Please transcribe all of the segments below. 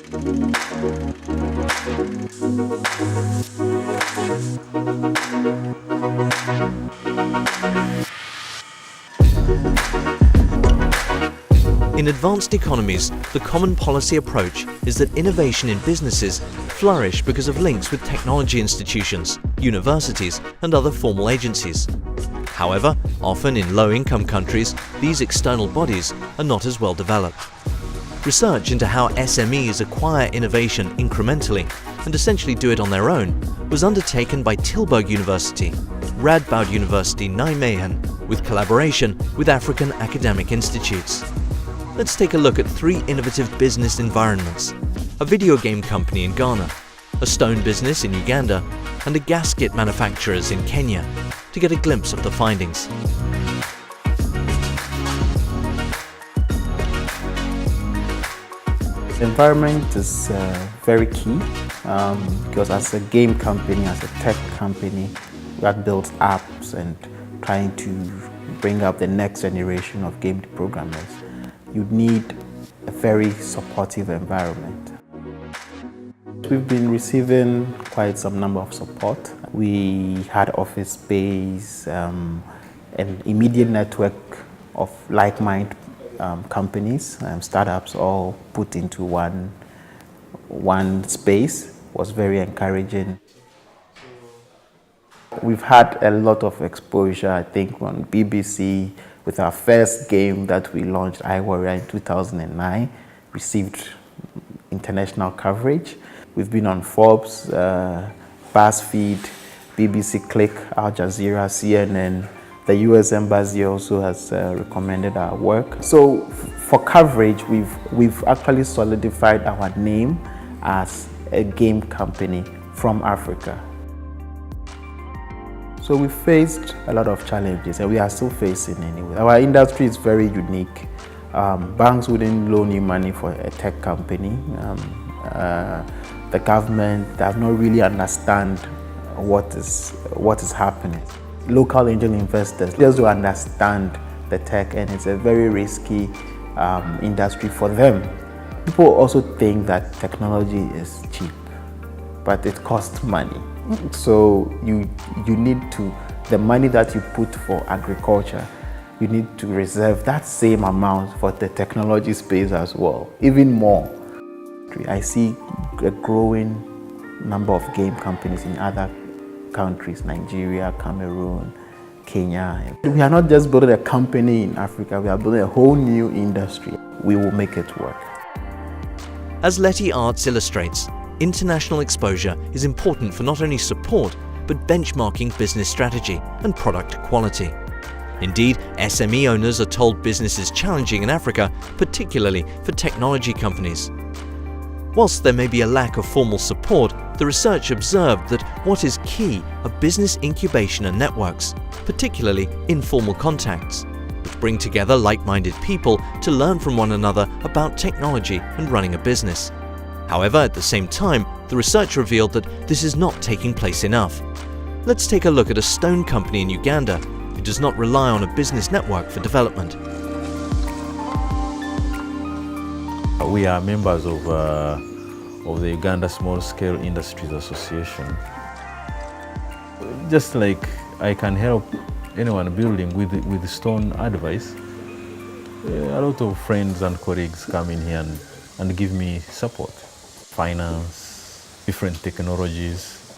In advanced economies, the common policy approach is that innovation in businesses flourish because of links with technology institutions, universities, and other formal agencies. However, often in low-income countries, these external bodies are not as well developed. Research into how SMEs acquire innovation incrementally and essentially do it on their own was undertaken by Tilburg University, Radboud University Nijmegen, with collaboration with African academic institutes. Let's take a look at 3 innovative business environments: a video game company in Ghana, a stone business in Uganda, and a gasket manufacturers in Kenya, to get a glimpse of the findings. The environment is very key because as a game company, as a tech company that builds apps and trying to bring up the next generation of game programmers, you need a very supportive environment. We've been receiving quite some number of support. We had office space, an immediate network of like-minded companies, startups all put into one space was very encouraging. We've had a lot of exposure, I think, on BBC with our first game that we launched, iWarrior, in 2009, received international coverage. We've been on Forbes, BuzzFeed, BBC Click, Al Jazeera, CNN. The US Embassy also has recommended our work. So for coverage, we've actually solidified our name as a game company from Africa. So we faced a lot of challenges, and we are still facing anyway. Our industry is very unique. Banks wouldn't loan you money for a tech company. The government does not really understand what is happening. Local angel investors just don't understand the tech, and it's a very risky industry for them. People also think that technology is cheap, but it costs money. So you need to, the money that you put for agriculture, you need to reserve that same amount for the technology space as well, even more. I see a growing number of game companies in other countries, Nigeria, Cameroon, Kenya. We are not just building a company in Africa, we are building a whole new industry. We will make it work. As Letty Arts illustrates, international exposure is important for not only support, but benchmarking business strategy and product quality. Indeed, SME owners are told business is challenging in Africa, particularly for technology companies. Whilst there may be a lack of formal support, the research observed that what is key are business incubation and networks, particularly informal contacts, which bring together like-minded people to learn from one another about technology and running a business. However, at the same time, the research revealed that this is not taking place enough. Let's take a look at a stone company in Uganda who does not rely on a business network for development. We are members of the Uganda Small Scale Industries Association. Just like I can help anyone building with stone advice, a lot of friends and colleagues come in here and give me support. Finance, different technologies,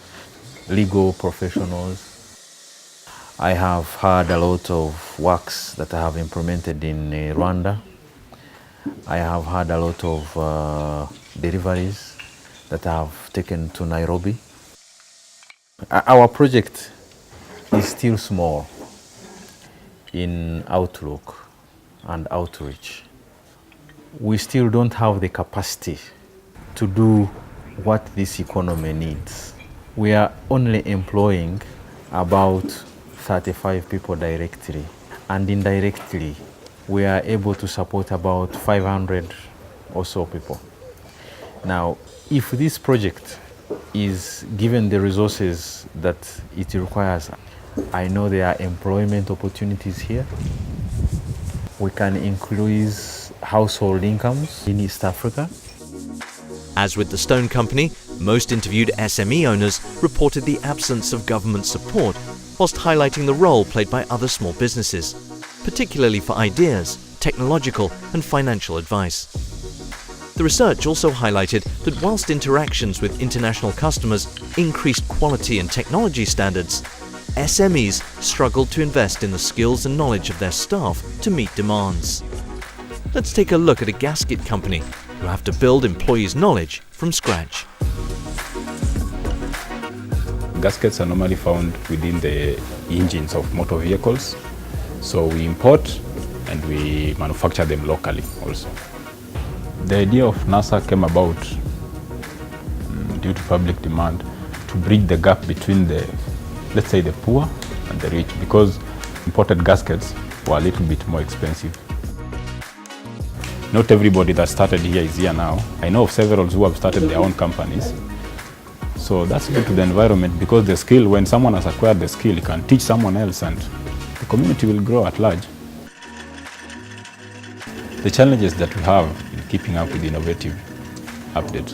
legal professionals. I have had a lot of works that I have implemented in Rwanda. I have had a lot of deliveries that I have taken to Nairobi. Our project is still small in outlook and outreach. We still don't have the capacity to do what this economy needs. We are only employing about 35 people directly, and indirectly we are able to support about 500 or so people. Now, if this project is given the resources that it requires, I know there are employment opportunities here. We can increase household incomes in East Africa. As with the stone company, most interviewed SME owners reported the absence of government support, whilst highlighting the role played by other small businesses, particularly for ideas, technological and financial advice. The research also highlighted that whilst interactions with international customers increased quality and technology standards, SMEs struggled to invest in the skills and knowledge of their staff to meet demands. Let's take a look at a gasket company who have to build employees' knowledge from scratch. Gaskets are normally found within the engines of motor vehicles, so we import and we manufacture them locally also. The idea of NASA came about due to public demand to bridge the gap between the, let's say, the poor and the rich, because imported gaskets were a little bit more expensive. Not everybody that started here is here now. I know of several who have started their own companies. So that's good to the environment, because the skill, when someone has acquired the skill, he can teach someone else and the community will grow at large. The challenges that we have in keeping up with innovative updates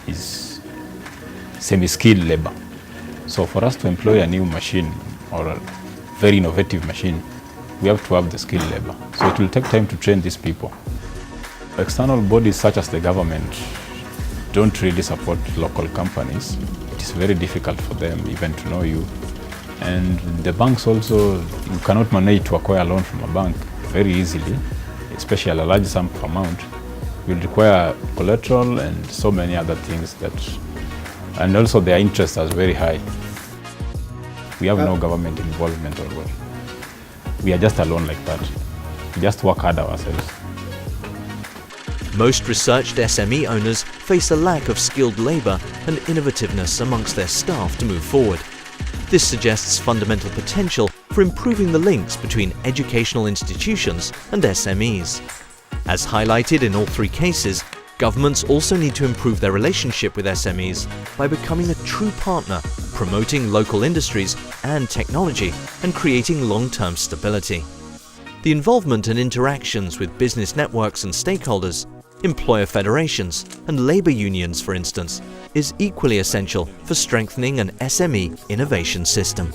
is semi-skilled labor. So for us to employ a new machine or a very innovative machine, we have to have the skilled labor. So it will take time to train these people. External bodies such as the government don't really support local companies. It is very difficult for them even to know you. And the banks also, you cannot manage to acquire a loan from a bank very easily, especially a large sum amount. You will require collateral and so many other things and also their interest is very high. We have no government involvement or what. We are just alone like that. We just work hard ourselves. Most researched SME owners face a lack of skilled labour and innovativeness amongst their staff to move forward. This suggests fundamental potential for improving the links between educational institutions and SMEs. As highlighted in all three cases, governments also need to improve their relationship with SMEs by becoming a true partner, promoting local industries and technology, and creating long-term stability. The involvement and interactions with business networks and stakeholders, employer federations and labour unions, for instance, is equally essential for strengthening an SME innovation system.